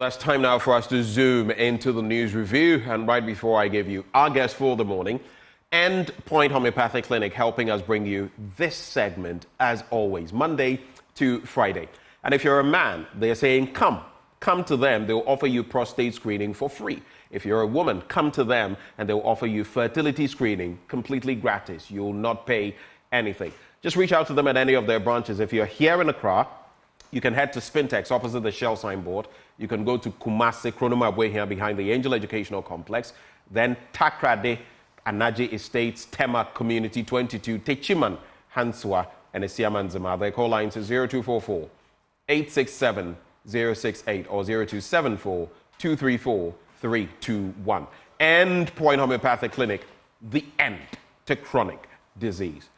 That's time now for us to zoom into the news review. And right before I give you our guest for the morning, End Point Homeopathic Clinic helping us bring you this segment as always, Monday to Friday. And if you're a man, they're saying, come to them. They'll offer you prostate screening for free. If you're a woman, come to them and they'll offer you fertility screening completely gratis. You'll not pay anything. Just reach out to them at any of their branches. If you're here in Accra, you can head to Spintex opposite the Shell signboard. You can go to Kumasi, Kronoma here behind the Angel Educational Complex. Then Takrade, Anaje Estates, Tema Community 22, Techiman, Hanswa, and Esiaman Zima. Their call lines is 0244 867 068 or 0274 234 321. End Point Homeopathic Clinic, the end to chronic disease.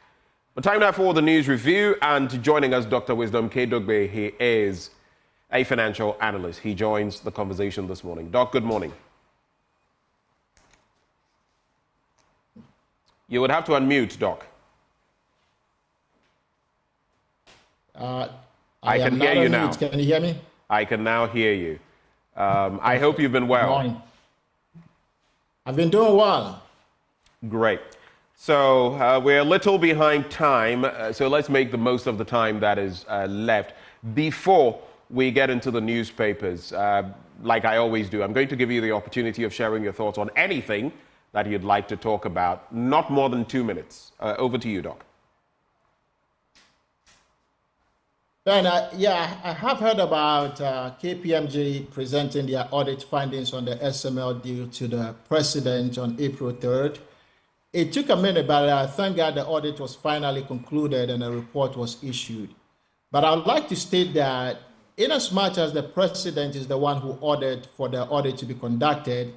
But time now for the news review, and joining us, Dr. Wisdom K. Dogbey. He is a financial analyst. He joins the conversation this morning. Doc, good morning. You would have to unmute, Doc. I can hear you now. Can you hear me? I can now hear you. I hope you've been well. Good morning. I've been doing well. Great. So we're a little behind time, so let's make the most of the time that is left. Before we get into the newspapers, like I always do, I'm going to give you the opportunity of sharing your thoughts on anything that you'd like to talk about. Not more than 2 minutes. Over to you, Doc. Ben, I have heard about KPMG presenting their audit findings on the SML deal to the president on April 3rd. It took a minute, but thank God the audit was finally concluded and a report was issued. But I would like to state that in as much as the president is the one who ordered for the audit to be conducted,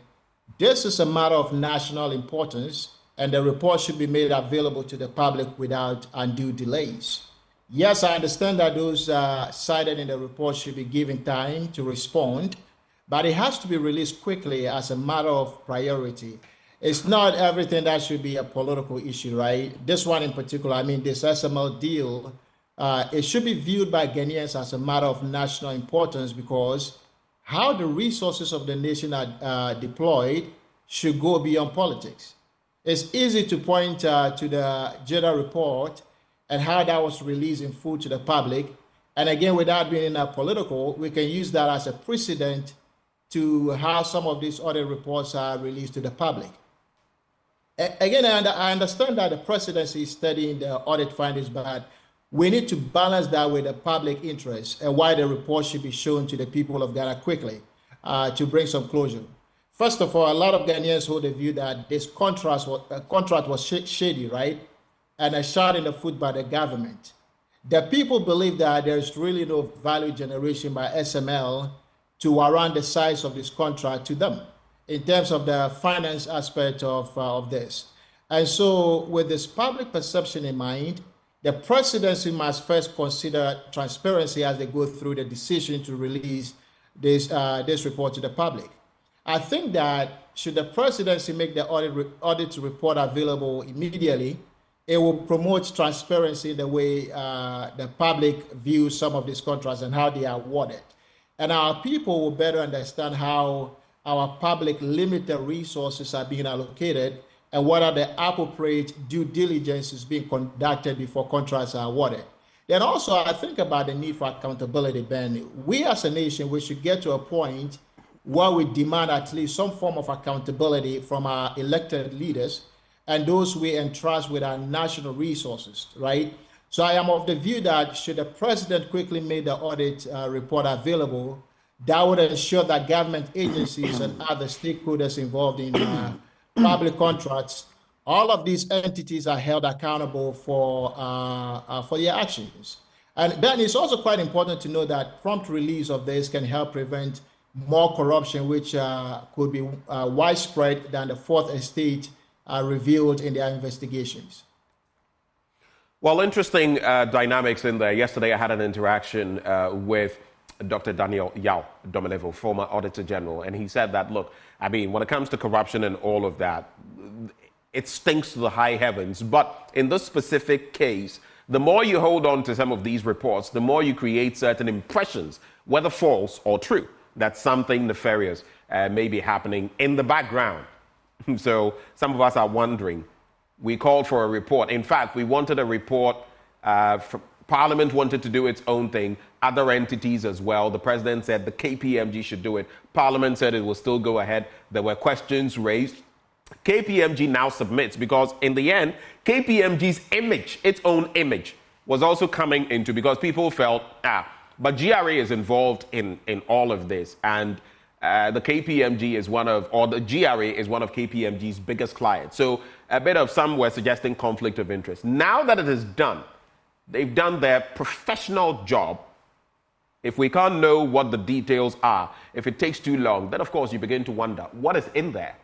this is a matter of national importance, and the report should be made available to the public without undue delays. Yes, I understand that those cited in the report should be given time to respond, but it has to be released quickly as a matter of priority. It's not everything that should be a political issue, right? This one in particular, this SML deal, it should be viewed by Ghanaians as a matter of national importance, because how the resources of the nation are deployed should go beyond politics. It's easy to point to the general report and how that was released in full to the public. And again, without being political, we can use that as a precedent to how some of these audit reports are released to the public. Again, I understand that the presidency is studying the audit findings, but we need to balance that with the public interest and why the report should be shown to the people of Ghana quickly to bring some closure. First of all, a lot of Ghanaians hold the view that this contract was shady, right? And a shot in the foot by the government. The people believe that there's really no value generation by SML to warrant the size of this contract to them in terms of the finance aspect of this. And so with this public perception in mind, the presidency must first consider transparency as they go through the decision to release this report to the public. I think that should the presidency make the audit report available immediately, it will promote transparency in the way the public views some of these contracts and how they are awarded. And our people will better understand how our public limited resources are being allocated and what are the appropriate due diligence is being conducted before contracts are awarded. Then also, I think about the need for accountability, Ben. We as a nation, we should get to a point where we demand at least some form of accountability from our elected leaders and those we entrust with our national resources, right? So I am of the view that should the president quickly make the audit report available, that would ensure that government agencies and other stakeholders involved in public contracts, all of these entities are held accountable for their actions. And then it's also quite important to know that prompt release of this can help prevent more corruption, which could be widespread than the Fourth Estate revealed in their investigations. Well, interesting dynamics in there. Yesterday, I had an interaction with Dr. Daniel Yao Domelevo, former Auditor General, and he said that, look, when it comes to corruption and all of that, it stinks to the high heavens. But in this specific case, the more you hold on to some of these reports, the more you create certain impressions, whether false or true, that something nefarious may be happening in the background. So some of us are wondering. We called for a report. In fact, we wanted a report. Parliament wanted to do its own thing. Other entities as well. The president said the KPMG should do it. Parliament said it will still go ahead. There were questions raised. KPMG now submits because in the end, KPMG's image, its own image, was also coming into because people felt, but GRA is involved in all of this. And the KPMG is the GRA is one of KPMG's biggest clients. So a bit of some were suggesting conflict of interest. Now that it is done, they've done their professional job. If we can't know what the details are, if it takes too long, then of course you begin to wonder, what is in there?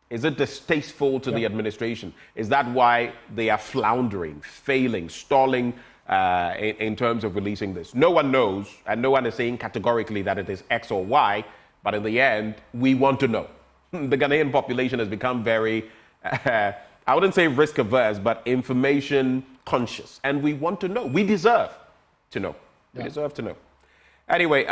Is it distasteful to the administration? Is that why they are floundering, failing, stalling in terms of releasing this? No one knows, and no one is saying categorically that it is X or Y, but in the end, we want to know. The Ghanaian population has become very, I wouldn't say risk averse, but information conscious. And we want to know. We deserve to know. We deserve to know. Anyway,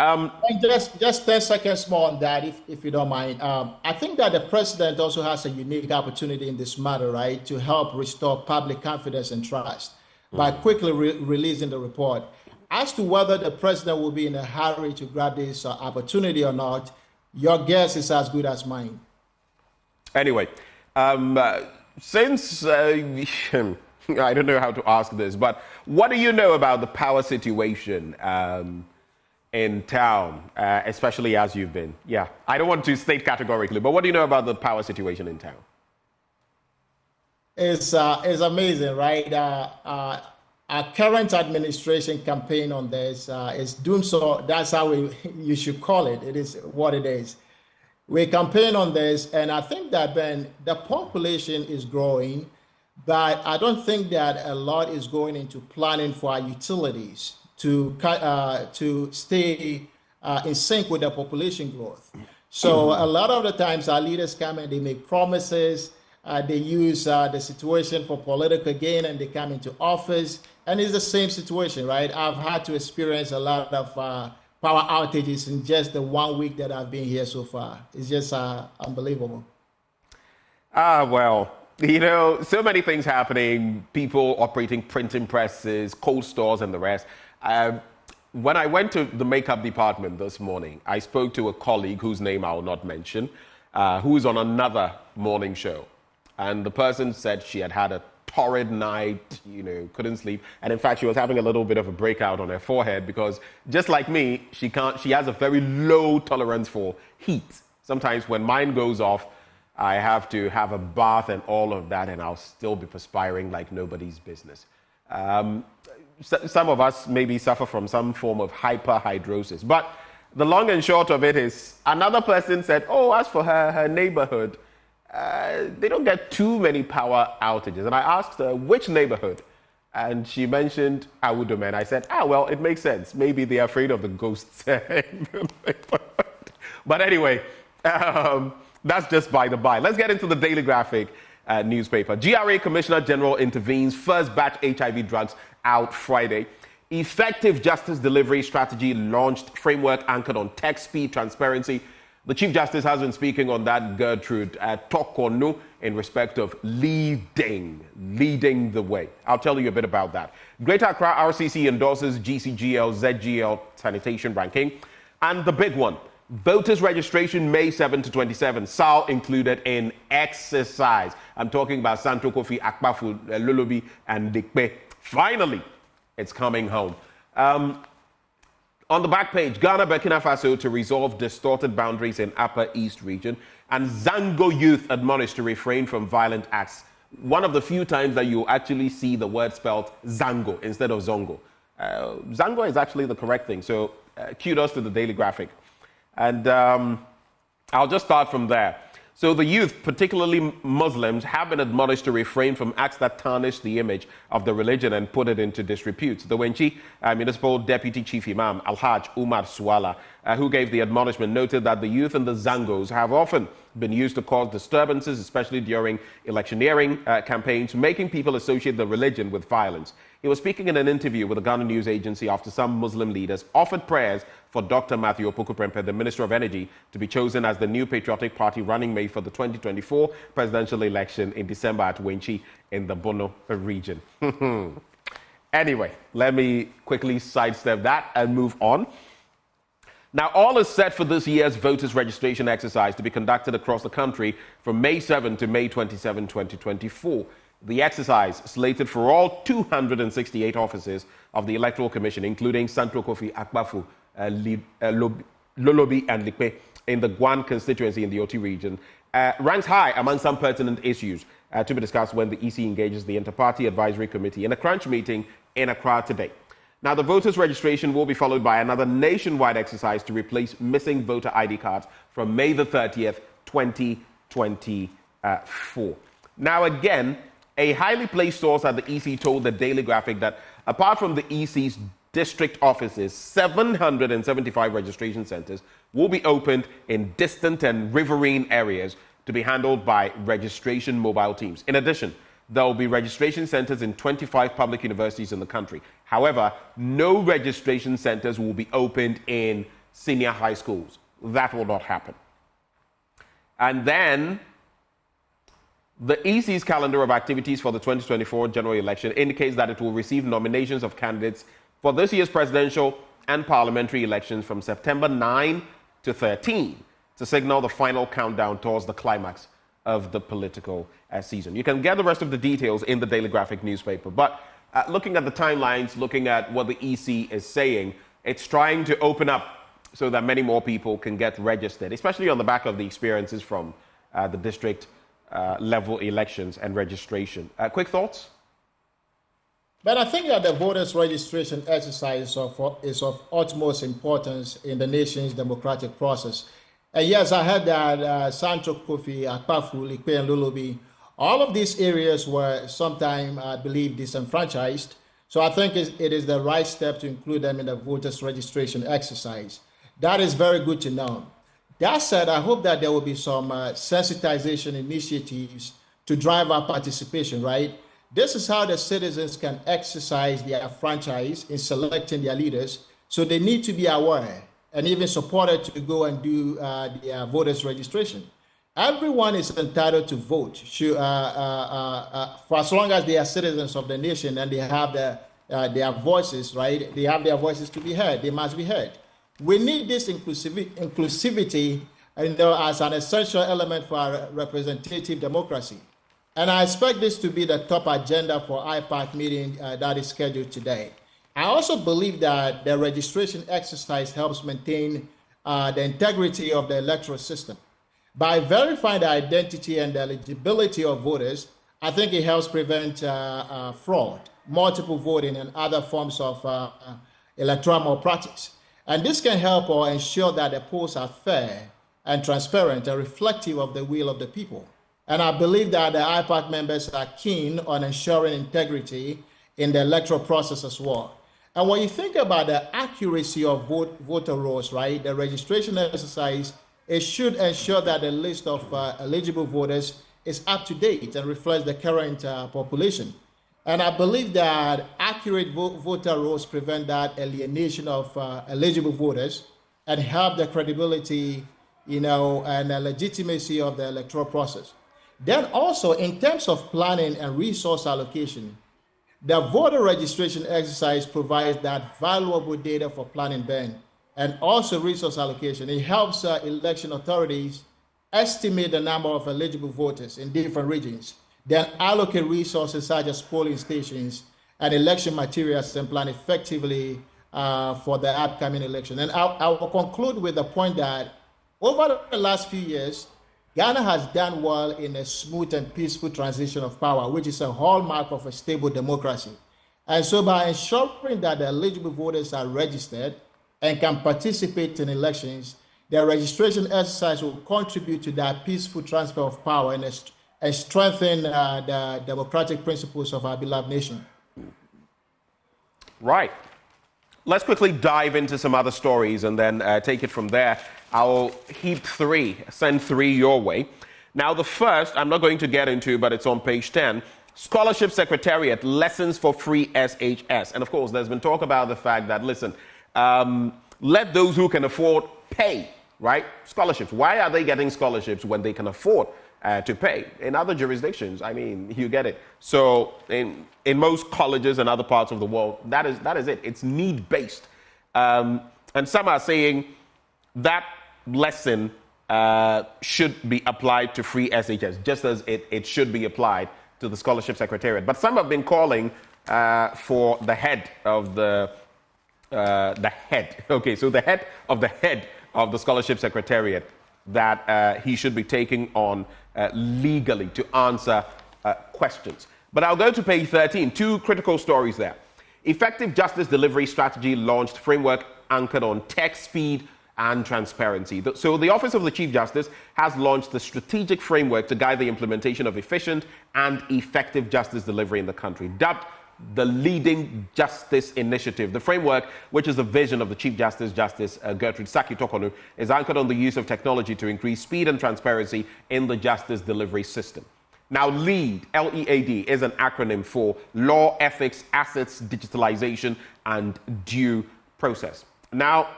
just 10 seconds more on that, if you don't mind. I think that the president also has a unique opportunity in this matter, right, to help restore public confidence and trust by quickly releasing the report. As to whether the president will be in a hurry to grab this opportunity or not, your guess is as good as mine. Anyway, since I don't know how to ask this, but what do you know about the power situation in town, especially as you've been? Yeah, I don't want to state categorically, but what do you know about the power situation in town? It's amazing, right? Our current administration campaign on this is doomed, so that's how you should call it. It is what it is. We campaign on this, and I think that, Ben, the population is growing, but I don't think that a lot is going into planning for our utilities to stay in sync with the population growth. So a lot of the times our leaders come and they make promises, they use the situation for political gain, and they come into office, and it's the same situation, right? I've had to experience a lot of power outages in just the 1 week that I've been here so far. It's just unbelievable. Well, you know, so many things happening, people operating printing presses, cold stores, and the rest. When I went to the makeup department this morning, I spoke to a colleague whose name I will not mention, who's on another morning show. And the person said she had had a torrid night, you know, couldn't sleep. And in fact, she was having a little bit of a breakout on her forehead because just like me, she has a very low tolerance for heat. Sometimes when mine goes off, I have to have a bath and all of that, and I'll still be perspiring like nobody's business. Some of us maybe suffer from some form of hyperhidrosis. But the long and short of it is, another person said, oh, as for her neighborhood, they don't get too many power outages. And I asked her, which neighborhood? And she mentioned Awudome. And I said, well, it makes sense. Maybe they're afraid of the ghosts. But anyway, that's just by the by. Let's get into the Daily Graphic newspaper. GRA Commissioner General intervenes. First batch HIV drugs out Friday. Effective justice delivery strategy launched. Framework anchored on tech, speed, transparency. The Chief Justice has been speaking on that, Gertrude Tokonu, in respect of leading the way. I'll tell you a bit about that. Greater Accra RCC endorses GCGL, ZGL sanitation ranking. And the big one, voters registration May 7 to 27, SAL included in exercise. I'm talking about Santo Kofi, Akpafu, Lulubi, and Dikpe. Finally, it's coming home. On the back page, Ghana, Burkina Faso to resolve distorted boundaries in Upper East region, and Zango youth admonished to refrain from violent acts. One of the few times that you actually see the word spelled Zango instead of Zongo. Zango is actually the correct thing, so kudos to the Daily Graphic. And I'll just start from there. So the youth, particularly Muslims, have been admonished to refrain from acts that tarnish the image of the religion and put it into disrepute. The Wenchi Municipal Deputy Chief Imam, Alhaj Umar Suala, who gave the admonishment, noted that the youth and the Zangos have often been used to cause disturbances, especially during electioneering campaigns, making people associate the religion with violence. He was speaking in an interview with the Ghana News Agency after some Muslim leaders offered prayers for Dr. Matthew Opoku-Prempeh, the Minister of Energy, to be chosen as the new patriotic party running mate for the 2024 presidential election in December at Wenchi in the Bono region. Anyway, let me quickly sidestep that and move on. Now, all is set for this year's voters' registration exercise to be conducted across the country from May 7 to May 27, 2024. The exercise, slated for all 268 offices of the Electoral Commission, including Santo Kofi Akpafu, Lolobi, and Likpe in the Guan constituency in the Oti region, ranks high among some pertinent issues to be discussed when the EC engages the Inter-Party Advisory Committee in a crunch meeting in Accra today. Now, the voters' registration will be followed by another nationwide exercise to replace missing voter ID cards from May the 30th, 2024. Now, again, a highly placed source at the EC told the Daily Graphic that apart from the EC's district offices, 775 registration centers will be opened in distant and riverine areas to be handled by registration mobile teams. In addition, there will be registration centers in 25 public universities in the country. However, no registration centers will be opened in senior high schools. That will not happen. And then the EC's calendar of activities for the 2024 general election indicates that it will receive nominations of candidates for this year's presidential and parliamentary elections from September 9 to 13 to signal the final countdown towards the climax of the political season. You can get the rest of the details in the Daily Graphic newspaper. But looking at the timelines, looking at what the EC is saying, it's trying to open up so that many more people can get registered, especially on the back of the experiences from the district level elections and registration. Quick thoughts? But I think that the voters' registration exercise is of utmost importance in the nation's democratic process. And yes, I heard that Santo Kofi, Akpafu, Likpe, and Lolobi, all of these areas were sometime, I believe, disenfranchised. So I think it is the right step to include them in the voters' registration exercise. That is very good to know. That said, I hope that there will be some sensitization initiatives to drive our participation, right? This is how the citizens can exercise their franchise in selecting their leaders. So they need to be aware and even supported to go and do their voters registration. Everyone is entitled to vote for as long as they are citizens of the nation and they have their voices, right? They have their voices to be heard. They must be heard. We need this inclusivity as an essential element for our representative democracy. And I expect this to be the top agenda for IPAC meeting that is scheduled today. I also believe that the registration exercise helps maintain the integrity of the electoral system. By verifying the identity and the eligibility of voters, I think it helps prevent fraud, multiple voting, and other forms of electoral malpractice. And this can help or ensure that the polls are fair and transparent and reflective of the will of the people. And I believe that the IPAC members are keen on ensuring integrity in the electoral process as well. And when you think about the accuracy of voter rolls, right, the registration exercise, it should ensure that the list of eligible voters is up to date and reflects the current population. And I believe that accurate voter rolls prevent that alienation of eligible voters and help the credibility, and the legitimacy of the electoral process. Then also, in terms of planning and resource allocation, the voter registration exercise provides that valuable data for planning, Ben, and also resource allocation. It helps election authorities estimate the number of eligible voters in different regions, then allocate resources such as polling stations and election materials and plan effectively for the upcoming election. And I will conclude with the point that over the last few years, Ghana has done well in a smooth and peaceful transition of power, which is a hallmark of a stable democracy. And so by ensuring that the eligible voters are registered and can participate in elections, the registration exercise will contribute to that peaceful transfer of power and strengthen the democratic principles of our beloved nation. Right. Let's quickly dive into some other stories and then take it from there. I'll send three your way. Now, the first, I'm not going to get into, but it's on page 10. Scholarship Secretariat, Lessons for Free SHS. And of course, there's been talk about the fact that, listen, let those who can afford pay, right? Scholarships. Why are they getting scholarships when they can afford to pay? In other jurisdictions, I mean, you get it. So in most colleges and other parts of the world, that is it. It's need-based. And some are saying that lesson should be applied to free SHS, just as it should be applied to the Scholarship Secretariat. But some have been calling for the head of the head. Okay, so the head of the Scholarship Secretariat that he should be taking on legally to answer questions. But I'll go to page 13. Two critical stories there. Effective justice delivery strategy launched, framework anchored on tech, speed, and transparency. So the Office of the Chief Justice has launched the strategic framework to guide the implementation of efficient and effective justice delivery in the country, dubbed the Leading Justice Initiative. The framework, which is the vision of the Chief Justice, Gertrude Saki-Tokonu, is anchored on the use of technology to increase speed and transparency in the justice delivery system. Now, LEAD, L-E-A-D, is an acronym for Law, Ethics, Assets, Digitalization, and Due Process. Now,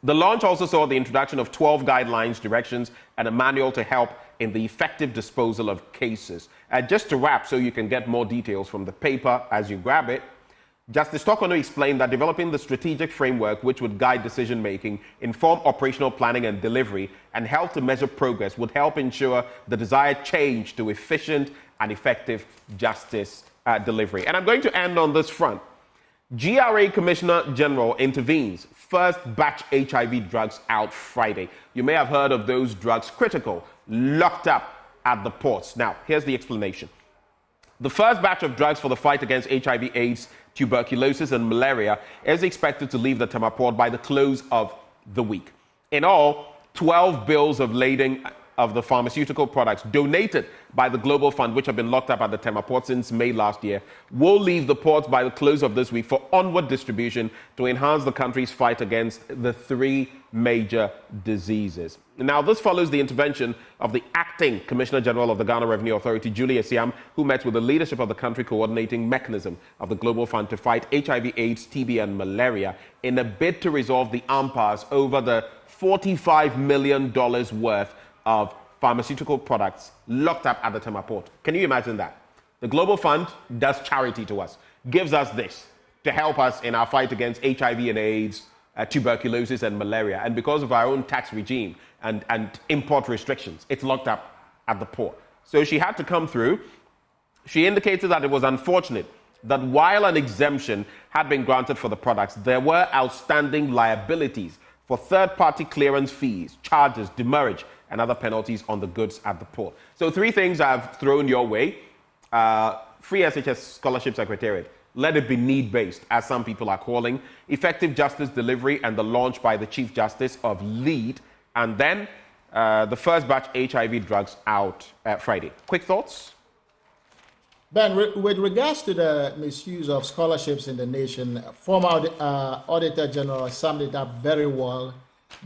the launch also saw the introduction of 12 guidelines, directions, and a manual to help in the effective disposal of cases. Just to wrap, so you can get more details from the paper as you grab it, Justice Tokonu explained that developing the strategic framework which would guide decision-making, inform operational planning and delivery, and help to measure progress would help ensure the desired change to efficient and effective justice delivery. And I'm going to end on this front. GRA Commissioner General intervenes. First batch HIV drugs out Friday. You may have heard of those drugs, critical, locked up at the ports. Now, here's the explanation. The first batch of drugs for the fight against HIV, AIDS, tuberculosis, and malaria is expected to leave the Tema port by the close of the week. In all, 12 bills of lading of the pharmaceutical products donated by the Global Fund, which have been locked up at the Tema port since May last year, will leave the ports by the close of this week for onward distribution to enhance the country's fight against the three major diseases. Now, this follows the intervention of the acting Commissioner General of the Ghana Revenue Authority, Julius Siam, who met with the leadership of the country coordinating mechanism of the Global Fund to fight HIV, AIDS, TB, and malaria in a bid to resolve the impasse over the $45 million worth of pharmaceutical products locked up at the Tema port. Can you imagine that? The Global Fund does charity to us, gives us this to help us in our fight against HIV and AIDS, tuberculosis and malaria. And because of our own tax regime and import restrictions, it's locked up at the port. So she had to come through. She indicated that it was unfortunate that while an exemption had been granted for the products, there were outstanding liabilities for third-party clearance fees, charges, demurrage, and other penalties on the goods at the port. So three things I've thrown your way. Free SHS Scholarship Secretariat. Let it be need-based, as some people are calling. Effective justice delivery and the launch by the Chief Justice of LEAD. And then the first batch HIV drugs out Friday. Quick thoughts? Ben, with regards to the misuse of scholarships in the nation, former Auditor General summed it up very well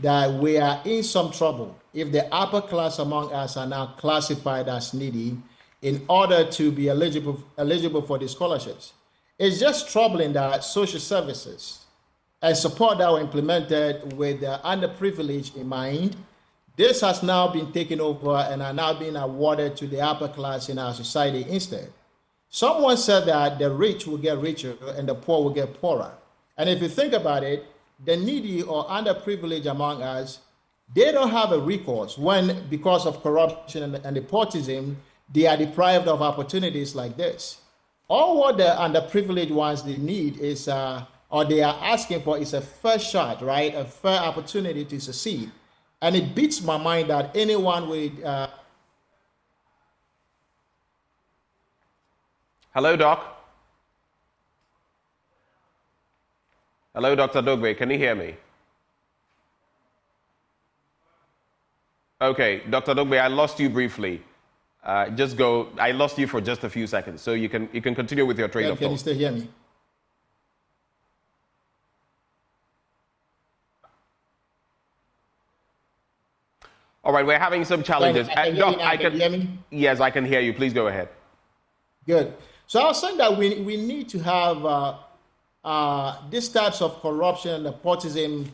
that we are in some trouble if the upper class among us are now classified as needy in order to be eligible for the scholarships. It's just troubling that social services and support that were implemented with the underprivileged in mind, this has now been taken over and are now being awarded to the upper class in our society instead. Someone said that the rich will get richer and the poor will get poorer. And if you think about it, the needy or underprivileged among us, they don't have a recourse when, because of corruption and nepotism, they are deprived of opportunities like this. All what the underprivileged ones they need is, or they are asking for, is a fair shot, right? A fair opportunity to succeed. And it beats my mind that anyone with... Hello, Doc. Hello, Dr. Dogbey. Can you hear me? Okay, Dr. Dogbey, I lost you briefly. I lost you for just a few seconds, so you can continue with your train of thought. Can you still hear me? All right, we're having some challenges. Doc, can you hear me? Yes, I can hear you. Please go ahead. Good. So I was saying that we need to have these types of corruption and nepotism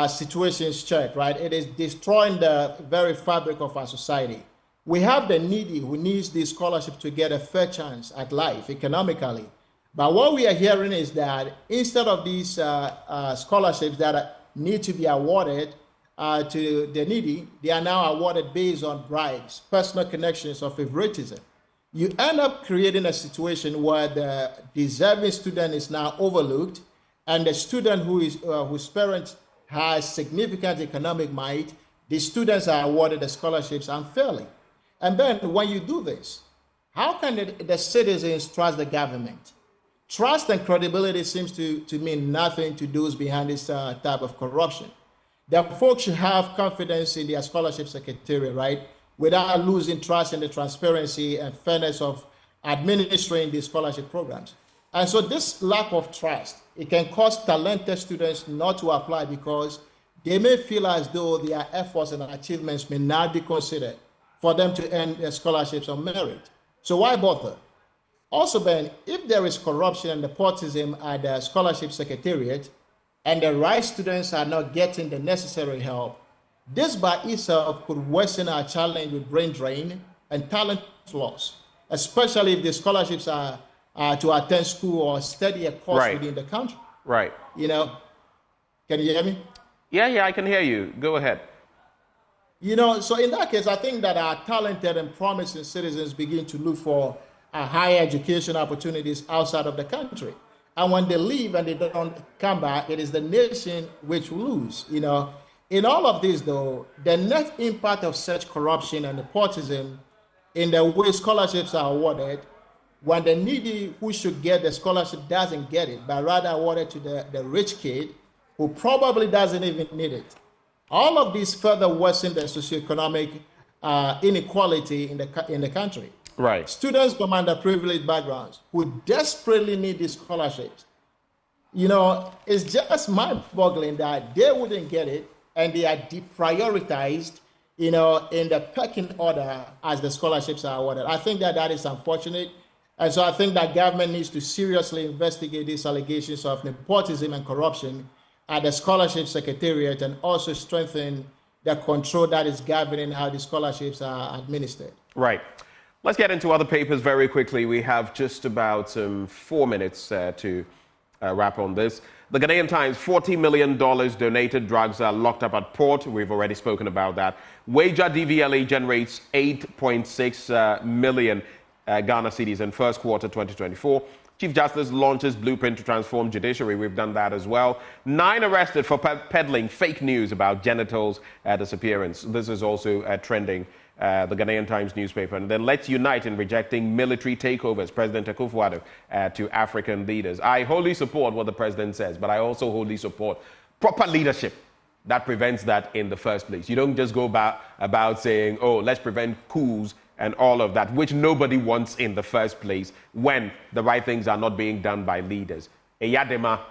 situations checked, right? It is destroying the very fabric of our society. We have the needy who needs this scholarship to get a fair chance at life economically. But what we are hearing is that instead of these scholarships that need to be awarded to the needy, they are now awarded based on bribes, personal connections, or favoritism. You end up creating a situation where the deserving student is now overlooked, and the student whose parents has significant economic might, the students are awarded the scholarships unfairly. And then when you do this, how can the citizens trust the government? Trust and credibility seems to mean nothing to those behind this type of corruption. The folks should have confidence in their scholarship secretariat, right? Without losing trust in the transparency and fairness of administering these scholarship programs. And so this lack of trust, it can cause talented students not to apply because they may feel as though their efforts and achievements may not be considered for them to earn their scholarships on merit. So why bother? Also, Ben, if there is corruption and nepotism at the scholarship secretariat and the right students are not getting the necessary help, this by itself could worsen our challenge with brain drain and talent loss, especially if the scholarships are to attend school or study a course within the country. Right. Can you hear me? Yeah, I can hear you. Go ahead. So in that case, I think that our talented and promising citizens begin to look for higher education opportunities outside of the country. And when they leave and they don't come back, it is the nation which lose. In all of this, though, the net impact of such corruption and nepotism in the way scholarships are awarded, when the needy who should get the scholarship doesn't get it, but rather awarded to the rich kid who probably doesn't even need it. All of these further worsen the socioeconomic inequality in the country. Right. Students from underprivileged backgrounds who desperately need these scholarships, it's just mind-boggling that they wouldn't get it and they are deprioritized, in the pecking order as the scholarships are awarded. I think that is unfortunate. And so I think that government needs to seriously investigate these allegations of nepotism and corruption at the scholarship secretariat and also strengthen the control that is governing how the scholarships are administered. Right. Let's get into other papers very quickly. We have just about 4 minutes to wrap on this. The Ghanaian Times, $40 million donated drugs are locked up at port. We've already spoken about that. Wager DVLA generates 8.6 million Ghana cedis in first quarter 2024. Chief Justice launches blueprint to transform judiciary. We've done that as well. 9 arrested for peddling fake news about genitals disappearance. This is also trending. The Ghanaian Times newspaper. And then let's unite in rejecting military takeovers, President Akufo-Addo to African leaders. I wholly support what the president says, but I also wholly support proper leadership that prevents that in the first place. You don't just go about saying, let's prevent coups and all of that, which nobody wants in the first place when the right things are not being done by leaders. Eyadema,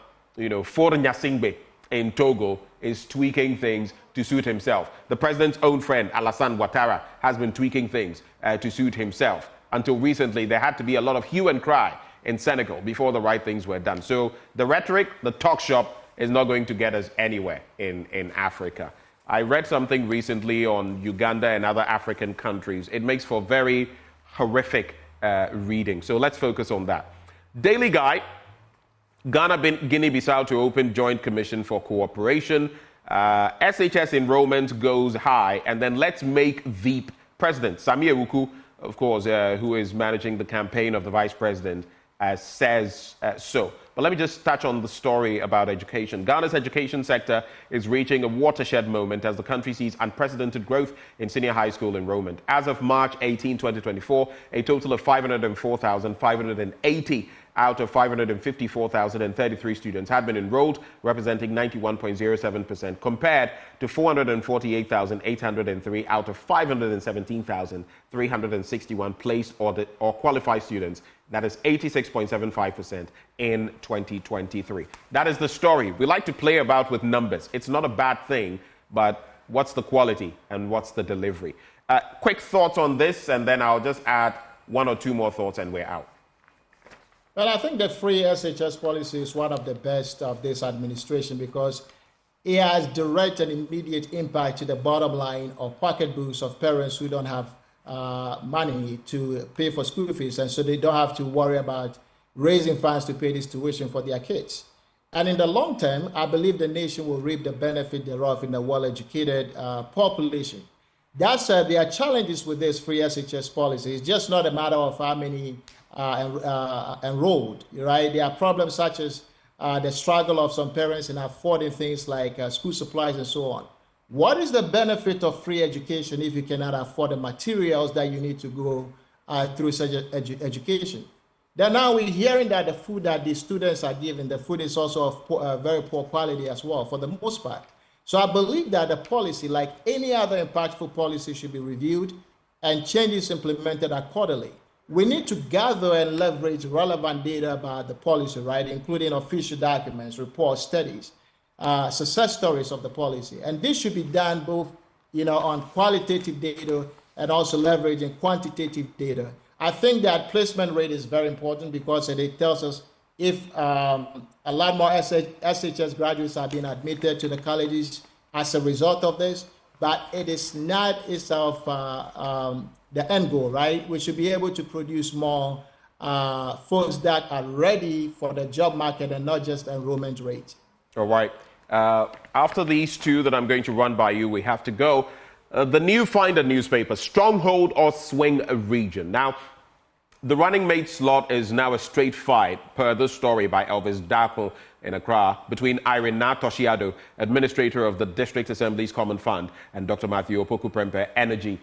For Nyasingbe in Togo is tweaking things to suit himself. The president's own friend, Alassane Ouattara, has been tweaking things to suit himself. Until recently, there had to be a lot of hue and cry in Senegal before the right things were done. So the rhetoric, the talk shop, is not going to get us anywhere in Africa. I read something recently on Uganda and other African countries. It makes for very horrific reading. So let's focus on that. Daily Guide, Ghana, Guinea-Bissau to open joint commission for cooperation. SHS enrollment goes high. And then let's make Veep president. Sami Ewuku, of course, who is managing the campaign of the vice president, says so. But let me just touch on the story about education. Ghana's education sector is reaching a watershed moment as the country sees unprecedented growth in senior high school enrollment. As of March 18, 2024, a total of 504,580 out of 554,033 students had been enrolled, representing 91.07%, compared to 448,803 out of 517,361 placed or qualified students. That is 86.75% in 2023. That is the story. We like to play about with numbers. It's not a bad thing, but what's the quality and what's the delivery? Quick thoughts on this, and then I'll just add 1 or 2 more thoughts and we're out. Well, I think the free SHS policy is one of the best of this administration because it has direct and immediate impact to the bottom line of pocketbooks of parents who don't have money to pay for school fees, and so they don't have to worry about raising funds to pay this tuition for their kids. And in the long term, I believe the nation will reap the benefit thereof in a well-educated population. That said, there are challenges with this free SHS policy. It's just not a matter of how many enrolled, right? There are problems such as the struggle of some parents in affording things like school supplies and so on. What is the benefit of free education if you cannot afford the materials that you need to go through such education? Then now we're hearing that the food that the students are given, the food is also of very poor quality as well, for the most part. So I believe that the policy, like any other impactful policy, should be reviewed and changes implemented accordingly. We need to gather and leverage relevant data about the policy, right, including official documents, reports, studies, success stories of the policy. And this should be done both, on qualitative data and also leveraging quantitative data. I think that placement rate is very important because it tells us if a lot more SHS graduates are being admitted to the colleges as a result of this, but it is not itself the end goal, right? We should be able to produce more folks that are ready for the job market and not just enrollment rate. All right. After these two that I'm going to run by you, we have to go. The New Finder newspaper, stronghold or swing region. Now, the running mate slot is now a straight fight, per this story by Elvis Dapo in Accra, between Irene Akufo-Addo, administrator of the District Assembly's Common Fund, and Dr. Matthew Opoku-Prempeh, Energy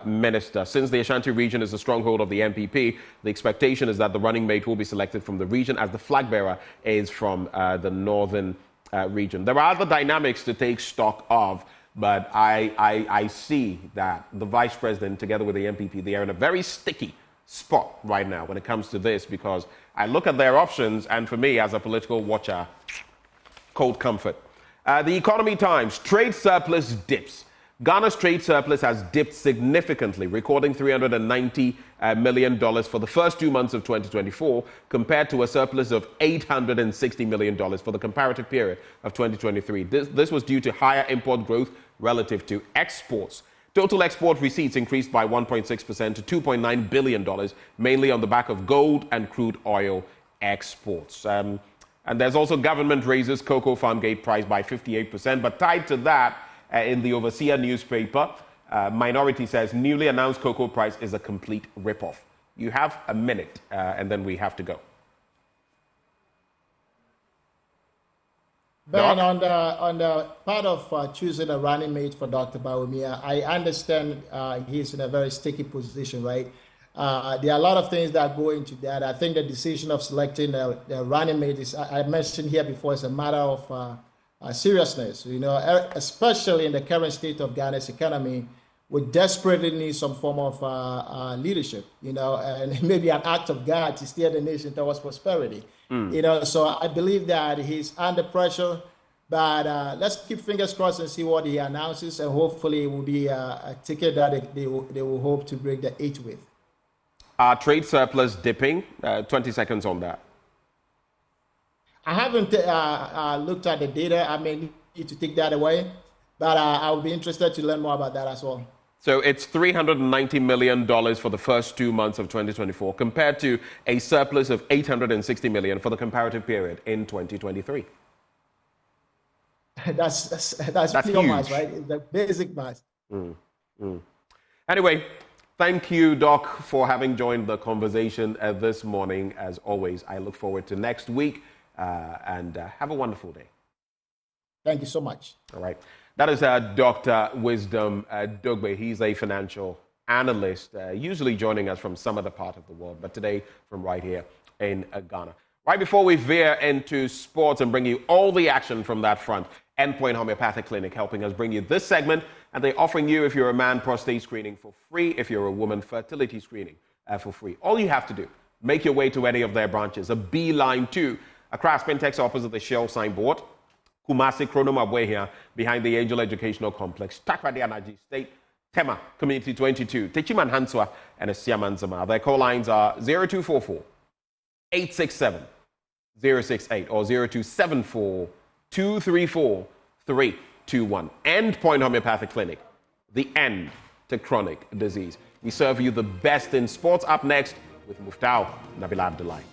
Minister. Since the Ashanti region is the stronghold of the MPP, the expectation is that the running mate will be selected from the region, as the flag bearer is from the northern region. There are other dynamics to take stock of, but I see that the vice president, together with the MPP, they are in a very sticky spot right now when it comes to this, because I look at their options, and for me, as a political watcher, cold comfort. The Economy Times, trade surplus dips. Ghana's trade surplus has dipped significantly, recording $390 million for the first 2 months of 2024, compared to a surplus of $860 million for the comparative period of 2023. This was due to higher import growth relative to exports. Total export receipts increased by 1.6% to $2.9 billion, mainly on the back of gold and crude oil exports. And there's also government raises cocoa farm gate price by 58%, but tied to that, in the Overseer newspaper, Minority says newly announced cocoa price is a complete ripoff. You have a minute, and then we have to go. Ben, on the part of choosing a running mate for Dr. Bawumia, I understand he's in a very sticky position, right? There are a lot of things that go into that. I think the decision of selecting the running mate is, I mentioned here before, is a matter of seriousness, especially in the current state of Ghana's economy. We desperately need some form of leadership, and maybe an act of God to steer the nation towards prosperity. So I believe that he's under pressure, but let's keep fingers crossed and see what he announces, and hopefully it will be a ticket that they will hope to break the 8 with. Trade surplus dipping, 20 seconds on that. I haven't looked at the data. I may need to take that away, but I'll be interested to learn more about that as well. So it's $390 million for the first 2 months of 2024, compared to a surplus of $860 million for the comparative period in 2023. That's pure math, right? It's the basic math. Anyway, thank you, Doc, for having joined the conversation this morning. As always, I look forward to next week, and have a wonderful day. Thank you so much. All right. That is Dr. Wisdom Dogbey. He's a financial analyst, usually joining us from some other part of the world, but today from right here in Ghana. Right before we veer into sports and bring you all the action from that front, Endpoint Homeopathic Clinic helping us bring you this segment, and they're offering you, if you're a man, prostate screening for free. If you're a woman, fertility screening for free. All you have to do, make your way to any of their branches, a beeline to Accra Spintex opposite the Shell signboard, Kumasi Kronoma here behind the Angel Educational Complex, Takrady Anaji State, Tema Community 22, Techiman Hanswa, and Siamanzama. Their call lines are 0244 867 068 or 0274 234 321. End Point Homeopathic Clinic, the end to chronic disease. We serve you the best in sports. Up next with Muftau Nabil Abdullahi.